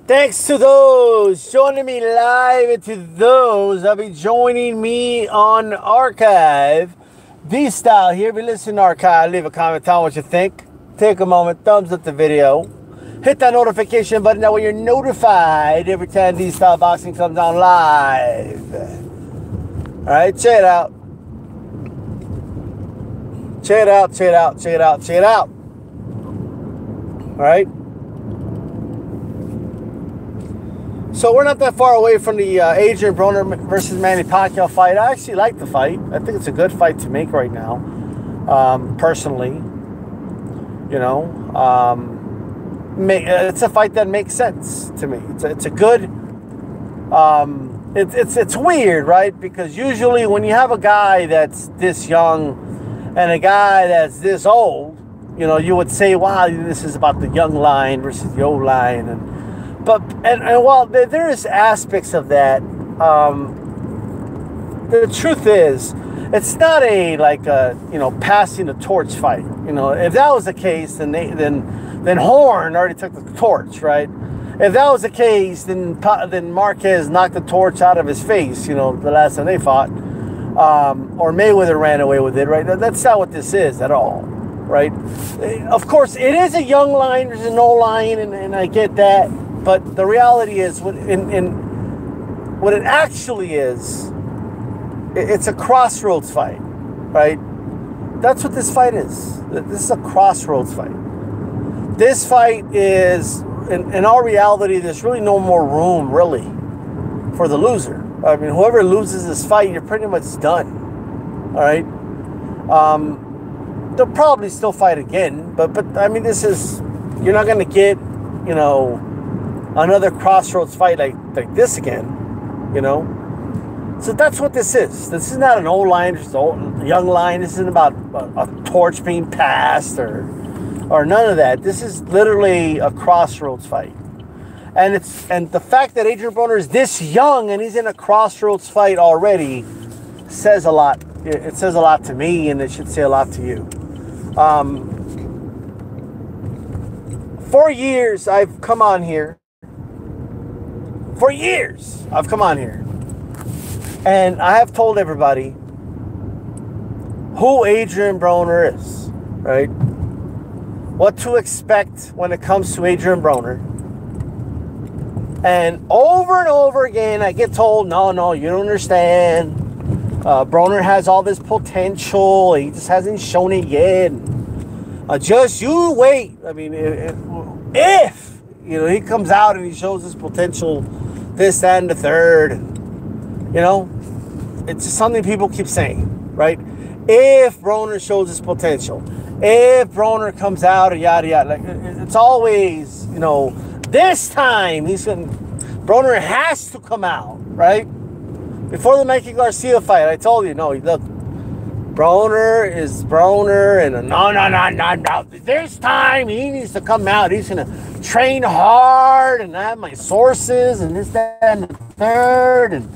Thanks to those joining me live and to those that'll be joining me on archive. D-Style here. If you listen to archive, leave a comment, tell me what you think. Take a moment, thumbs up the video. Hit that notification button. That way you're notified every time D-Style Boxing comes on live. Alright, check it out. Check it out, check it out, check it out, check it out. Alright. So we're not that far away from the Adrian Broner versus Manny Pacquiao fight. I actually like the fight. I think it's a good fight to make right now, personally. You know, it's a fight that makes sense to me. It's a good. It's weird, right? Because usually when you have a guy that's this young and a guy that's this old, you know, you would say, "Wow, this is about the young lion versus the old lion," and while there is aspects of that, the truth is, it's not passing the torch fight. You know, if that was the case, then Horn already took the torch, right? If that was the case, then Marquez knocked the torch out of his face. You know, the last time they fought, or Mayweather ran away with it, right? That's not what this is at all, right? Of course, it is a young lion versus an old lion, and I get that. But the reality is, what it actually is, it's a crossroads fight, right? That's what this fight is. This is a crossroads fight. This fight is, in all reality, there's really no more room, really, for the loser. I mean, whoever loses this fight, you're pretty much done, all right? They'll probably still fight again, but I mean, you're not going to get, you know, another crossroads fight like this again, you know. So that's what this is. This is not an old lion, just a young lion. This isn't about a torch being passed or none of that. This is literally a crossroads fight, and the fact that Adrian Broner is this young and he's in a crossroads fight already says a lot. It says a lot to me, and it should say a lot to you. For years I've come on here. For years, I've come on here and I have told everybody who Adrian Broner is, right? What to expect when it comes to Adrian Broner. And over again, I get told, no, you don't understand. Broner has all this potential. He just hasn't shown it yet. Just you wait. I mean, if you know, he comes out and he shows his potential, this, that, and the third. You know, it's just something people keep saying, right? If Broner shows his potential, if Broner comes out and yada yada, like it's always, you know, this time Broner has to come out, right? Before the Mikey Garcia fight, I told you, no, look, Broner is Broner, and no. This time he needs to come out. He's gonna train hard, and I have my sources, and this, that, and the third. And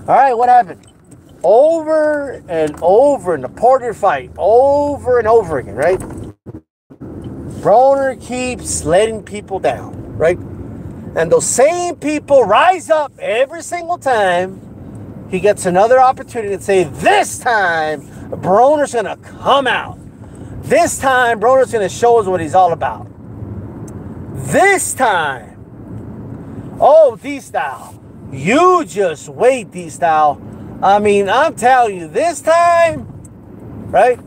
all right, what happened? Over and over in the Porter fight, over and over again, right? Broner keeps letting people down, right? And those same people rise up every single time he gets another opportunity to say, this time Broner's going to come out. This time Broner's going to show us what he's all about. This time, oh, D-Style, you just wait, D-Style. I mean, I'm telling you, this time, right?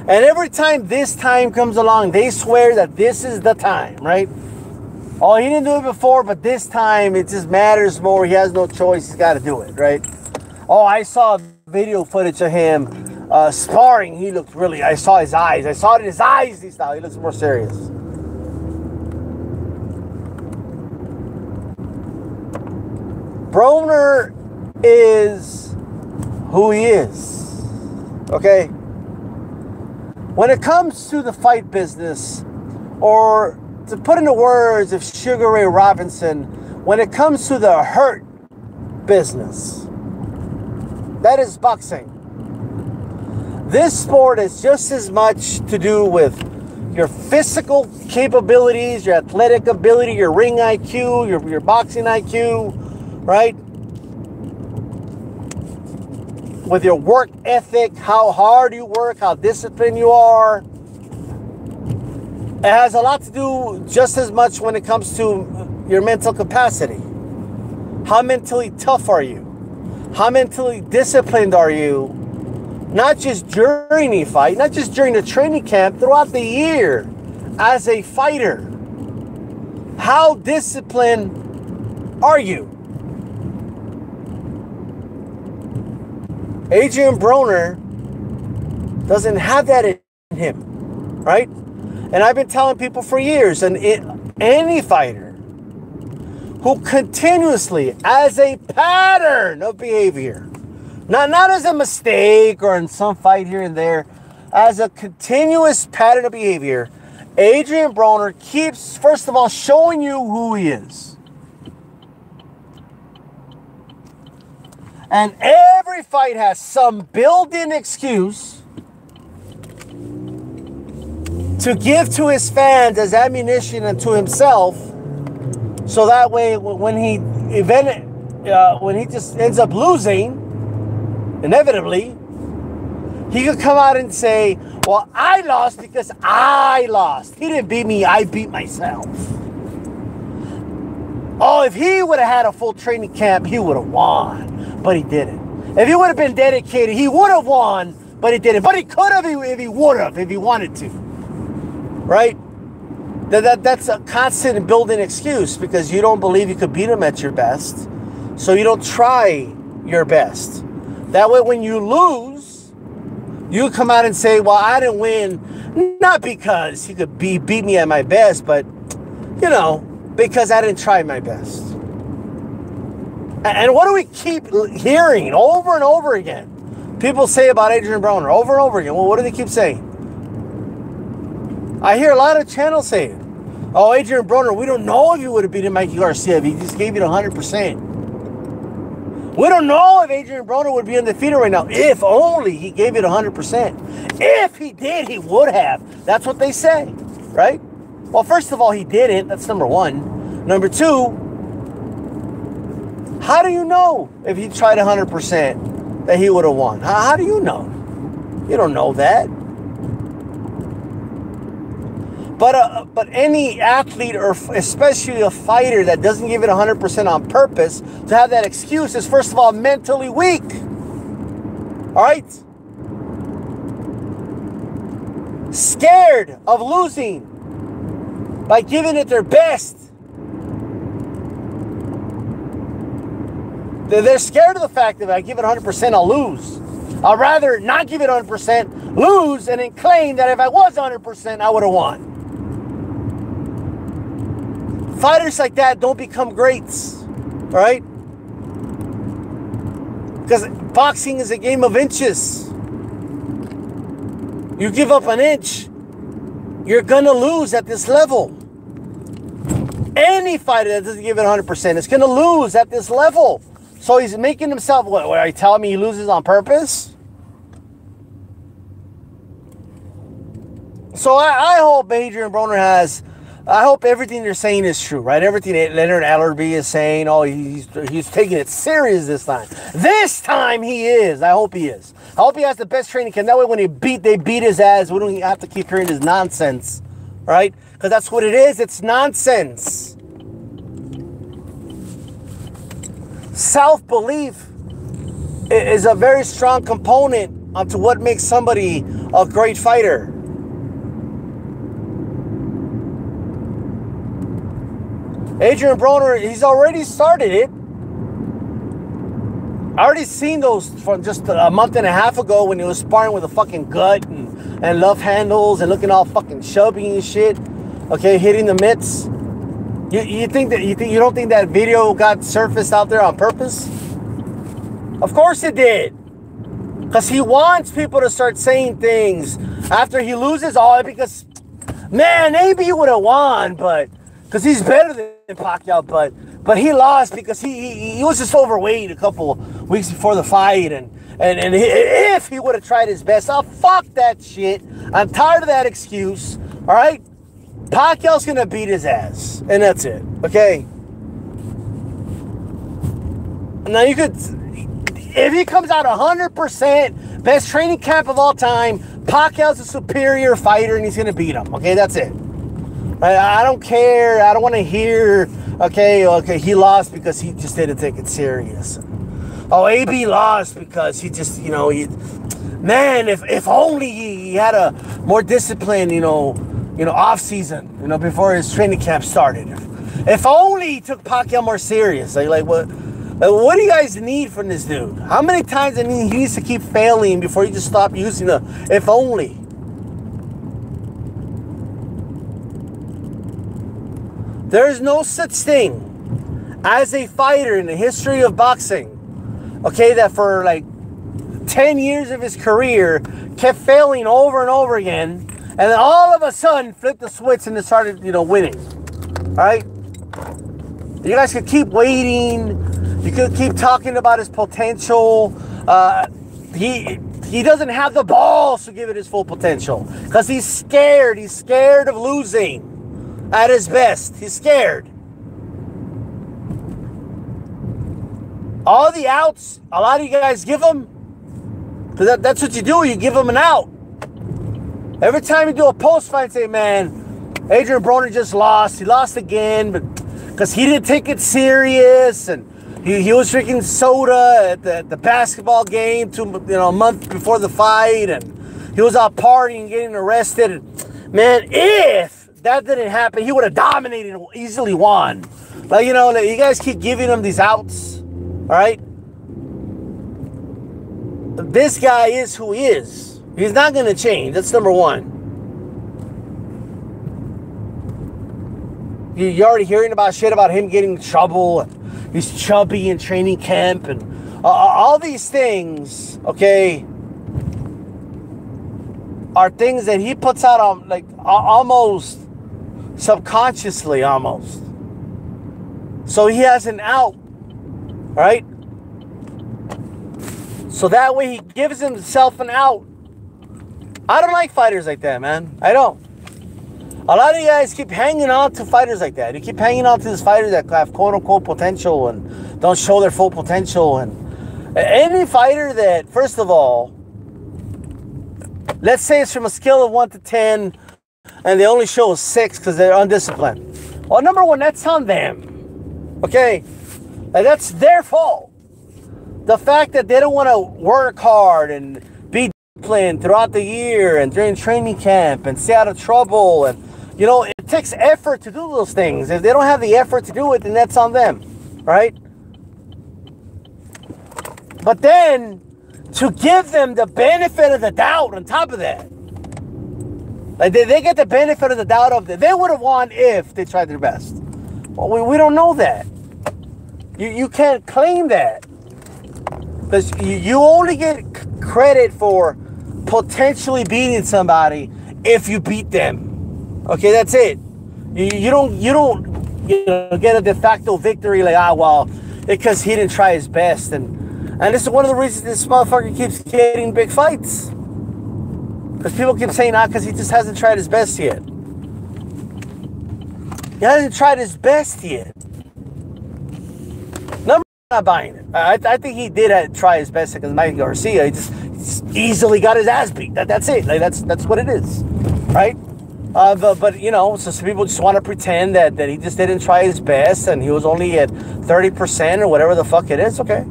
And every time this time comes along, they swear that this is the time, right? Oh, he didn't do it before, but this time it just matters more. He has no choice. He's got to do it, right? Oh, I saw video footage of him sparring. He looked really, I saw his eyes. I saw it in his eyes, D-Style. He looks more serious. Broner is who he is, okay? When it comes to the fight business, or to put in the words of Sugar Ray Robinson, when it comes to the hurt business, that is boxing. This sport is just as much to do with your physical capabilities, your athletic ability, your ring IQ, your boxing IQ, right? With your work ethic, how hard you work, how disciplined you are. It has a lot to do just as much when it comes to your mental capacity. How mentally tough are you? How mentally disciplined are you? Not just during a fight, not just during the training camp, throughout the year as a fighter. How disciplined are you? Adrian Broner doesn't have that in him, right? And I've been telling people for years, and any fighter who continuously, as a pattern of behavior, not as a mistake or in some fight here and there, as a continuous pattern of behavior, Adrian Broner keeps, first of all, showing you who he is. And every fight has some built-in excuse to give to his fans as ammunition and to himself, so that way when he just ends up losing, inevitably, he could come out and say, well, I lost because I lost. He didn't beat me, I beat myself. Oh, if he would have had a full training camp, he would have won, but he didn't. If he would have been dedicated, he would have won, but he didn't. But he could have if he would have, if he wanted to. Right? That's a constant built-in excuse because you don't believe you could beat him at your best. So you don't try your best. That way when you lose, you come out and say, well, I didn't win, not because he could beat me at my best, but, you know, because I didn't try my best. And what do we keep hearing over and over again? People say about Adrian Broner over and over again. Well, what do they keep saying? I hear a lot of channels saying, oh, Adrian Broner, we don't know if he would have beaten Mikey Garcia if he just gave it 100%. We don't know if Adrian Broner would be undefeated right now if only he gave it 100%. If he did, he would have. That's what they say, right? Well, first of all, he didn't. That's number one. Number two, how do you know if he tried 100% that he would have won? How do you know? You don't know that. But any athlete, or especially a fighter that doesn't give it 100% on purpose, to have that excuse is, first of all, mentally weak. All right? Scared of losing by giving it their best. They're scared of the fact that if I give it 100%, I'll lose. I'd rather not give it 100%, lose, and then claim that if I was 100%, I would have won. Fighters like that don't become greats, all right? Because boxing is a game of inches. You give up an inch, you're going to lose at this level. Any fighter that doesn't give it 100% is going to lose at this level. So he's making himself, what, are you telling me he loses on purpose? So I hope Adrian Broner has, I hope everything they're saying is true, right? Everything Leonard Allerby is saying, oh, he's taking it serious this time. This time he is. I hope he is. I hope he has the best training camp. That way when they beat his ass, we don't have to keep hearing this nonsense, right? Because that's what it is. It's nonsense. Self-belief is a very strong component onto what makes somebody a great fighter. Adrian Broner, he's already started it. I already seen those from just a month and a half ago when he was sparring with a fucking gut and love handles and looking all fucking chubby and shit. Okay, hitting the mitts. You don't think that video got surfaced out there on purpose? Of course it did. Because he wants people to start saying things after he loses. Oh, because, man, maybe he would have won, but because he's better than Pacquiao, but he lost because he was just overweight a couple weeks before the fight, and if he would have tried his best, oh, fuck that shit. I'm tired of that excuse. All right? Pacquiao's going to beat his ass. And that's it. Okay? Now, you could... If he comes out 100%, best training camp of all time, Pacquiao's a superior fighter and he's going to beat him. Okay? That's it. I don't care. I don't want to hear, okay, he lost because he just didn't take it serious. Oh, AB lost because he just, man, if only he had a more disciplined, off season, before his training camp started. If only he took Pacquiao more serious. Like what do you guys need from this dude? How many times he needs to keep failing before you just stop using the if only? There's no such thing as a fighter in the history of boxing, okay, that for like 10 years of his career kept failing over and over again, and then all of a sudden flipped the switch and started, winning. All right? You guys could keep waiting. You could keep talking about his potential. He doesn't have the balls to give it his full potential because he's scared. He's scared of losing. At his best, he's scared. All the outs, a lot of you guys give him, because that's what you do, you give him an out. Every time you do a post fight, say, man, Adrian Broner just lost. He lost again, but because he didn't take it serious, and he was drinking soda at the basketball game a month before the fight, and he was out partying, getting arrested. And, man, if that didn't happen, he would have dominated and easily won. Like, you guys keep giving him these outs, all right? This guy is who he is. He's not going to change. That's number one. You're already hearing about shit about him getting in trouble. He's chubby in training camp and all these things, okay, are things that he puts out on, like, almost subconsciously, almost. So he has an out, right? So that way he gives himself an out. I don't like fighters like that, man. I don't. A lot of you guys keep hanging on to fighters like that. You keep hanging on to these fighters that have quote-unquote potential and don't show their full potential. And any fighter that, first of all, let's say it's from a scale of 1 to 10, and they only show a 6 because they're undisciplined. Well, number one, that's on them. Okay? And that's their fault. The fact that they don't want to work hard and be disciplined throughout the year and during training camp and stay out of trouble. And, it takes effort to do those things. If they don't have the effort to do it, then that's on them. Right? But then, to give them the benefit of the doubt on top of that, like they get the benefit of the doubt of that they would have won if they tried their best. Well, we don't know that. You can't claim that. Because you only get credit for potentially beating somebody if you beat them. Okay, that's it. You don't get a de facto victory like, because he didn't try his best. And this is one of the reasons this motherfucker keeps getting big fights. Because people keep saying, because he just hasn't tried his best yet. He hasn't tried his best yet. Number one, I'm not buying it. I think he did try his best against Mike Garcia. He just easily got his ass beat. That's it. Like that's what it is, right? But so some people just want to pretend that he just didn't try his best and he was only at 30% or whatever the fuck it is. Okay,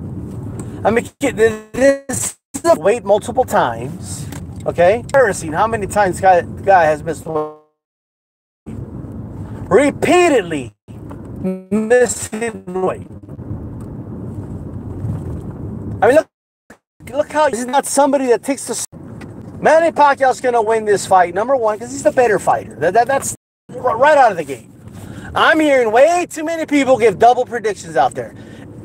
I mean, this is weight multiple times. Okay, embarrassing how many times the guy has missed weight. Repeatedly missing weight. I mean, look how he's not somebody that takes the... Manny Pacquiao's going to win this fight, number one, because he's the better fighter. That's right out of the gate. I'm hearing way too many people give double predictions out there.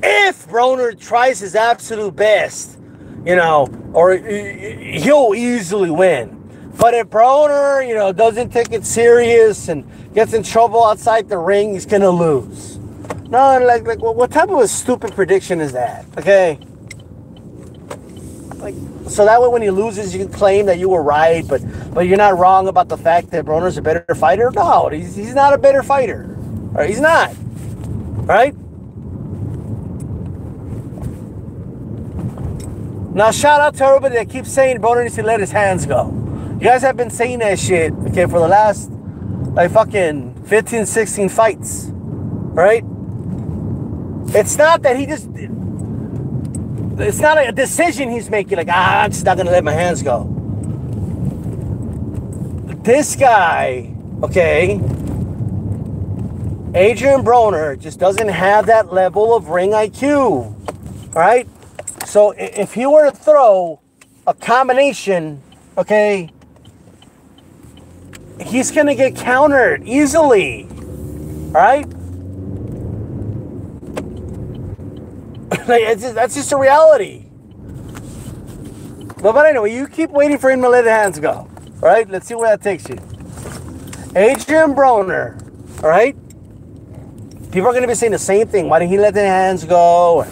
If Broner tries his absolute best, or he'll easily win. But if Broner, doesn't take it serious and gets in trouble outside the ring, he's going to lose. No, like what type of a stupid prediction is that? Okay? Like, So that way when he loses, you can claim that you were right, but you're not wrong about the fact that Broner's a better fighter. No, he's not a better fighter. All right, he's not. All right? Now, shout out to everybody that keeps saying Broner needs to let his hands go. You guys have been saying that shit, okay, for the last, like, fucking 15, 16 fights. Right? It's not that he just... It's not a decision he's making, like, I'm just not going to let my hands go. This guy, okay, Adrian Broner just doesn't have that level of ring IQ, all right? So if he were to throw a combination, okay, he's going to get countered easily, all right? Like, that's just a reality. But anyway, you keep waiting for him to let his hands go. All right, let's see where that takes you. Adrian Broner, all right? People are going to be saying the same thing. Why didn't he let the hands go?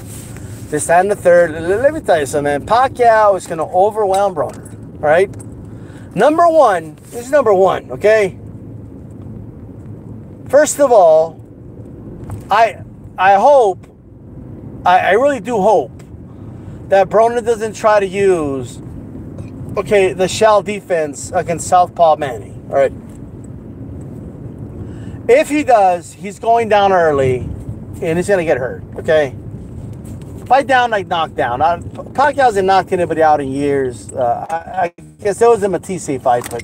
This, that, and the third. Let me tell you something, man. Pacquiao is going to overwhelm Broner, all right? Number one, this is number one, okay? First of all, I hope, I really do hope that Broner doesn't try to use, okay, the shell defense against Southpaw Manny. All right. If he does, he's going down early, and he's going to get hurt, okay? Fight down like knockdown. Pacquiao hasn't knocked anybody out in years. I guess there was a Matisse fight, but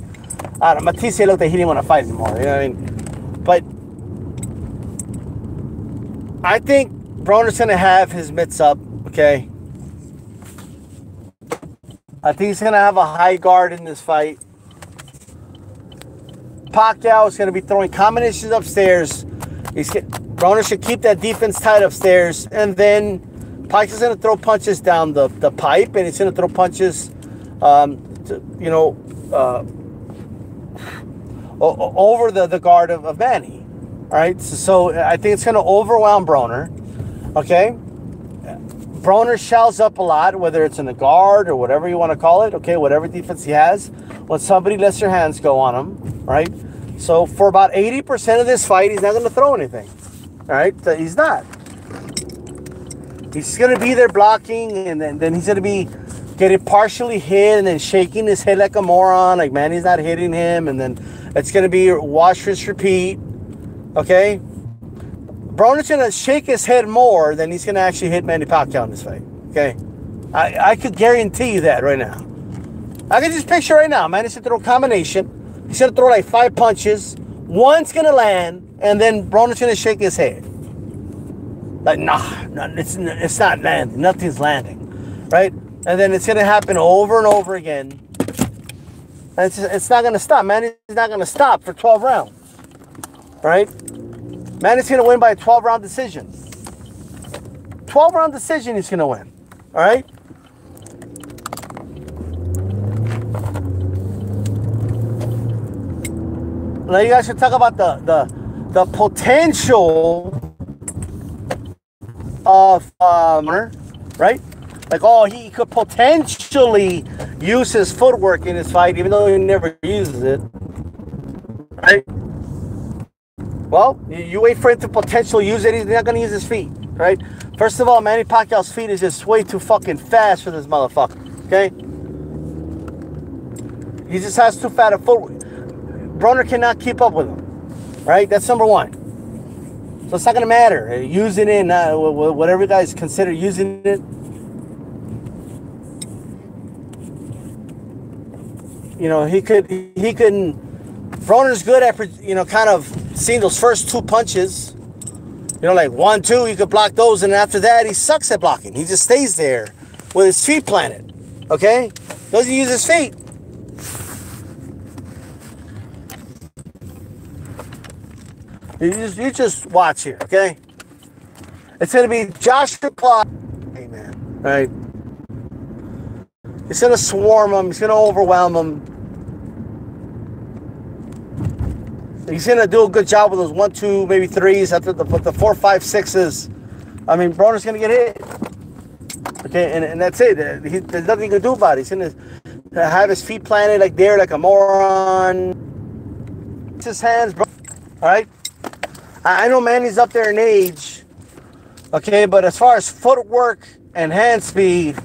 I don't know. Matisse looked like he didn't want to fight anymore. You know what I mean? But I think Broner's going to have his mitts up, okay? I think he's going to have a high guard in this fight. Pacquiao is going to be throwing combinations upstairs. Broner should keep that defense tight upstairs. And then Pacquiao's going to throw punches down the pipe, and he's going to throw punches, over the guard of Manny. All right? So I think it's going to overwhelm Broner. Okay, Broner shells up a lot, whether it's in the guard or whatever you want to call it. Okay, whatever defense he has, when somebody lets their hands go on him, right? So for about 80% of this fight, he's not going to throw anything. All right, he's not. He's going to be there blocking, and then he's going to be getting partially hit and then shaking his head like a moron, like Manny's not hitting him, and then it's going to be wash, rinse, repeat. Okay. Broner's going to shake his head more than he's going to actually hit Manny Pacquiao in this fight. Okay? I could guarantee you that right now. I can just picture right now. Manny's going to throw a combination. He's going to throw like 5 punches. One's going to land, and then Broner's going to shake his head. Like, nah, it's not landing. Nothing's landing. Right? And then it's going to happen over and over again. And it's not going to stop. Manny's not going to stop for 12 rounds. Right? Manny's going to win by a 12-round decision. 12-round decision he's going to win. All right? Now you guys should talk about the potential of right? Like, oh, he could potentially use his footwork in his fight, even though he never uses it. Right? Well, you wait for him to potentially use it. He's not going to use his feet, right? First of all, Manny Pacquiao's feet is just way too fucking fast for this motherfucker, okay? He just has too fat a footwork. Broner cannot keep up with him, right? That's number one. So it's not going to matter. Using it, whatever you guys consider using it. You know, he couldn't... Broner's good at, kind of seeing those first 2 punches. You know, like 1, 2, you could block those, and after that, he sucks at blocking. He just stays there with his feet planted. Okay? Doesn't use his feet. You just watch here, okay? It's going to be Joshua Clark. Hey, man. Right? He's going to swarm him. He's going to overwhelm him. He's going to do a good job with those 1, 2, maybe 3s. After the 4, 5, 6s. I mean, Broner's going to get hit. Okay, and that's it. There's nothing he can do about it. He's gonna have his feet planted like there, like a moron. It's his hands, bro. All right. I know Manny's up there in age. Okay, but as far as footwork and hand speed,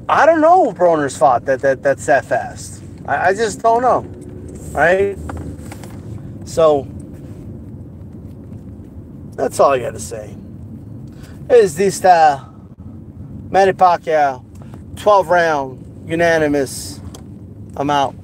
I don't know who Broner's fought that's that fast. I just don't know. All right. So that's all I got to say. Is this Manny Pacquiao 12 round unanimous? I'm out.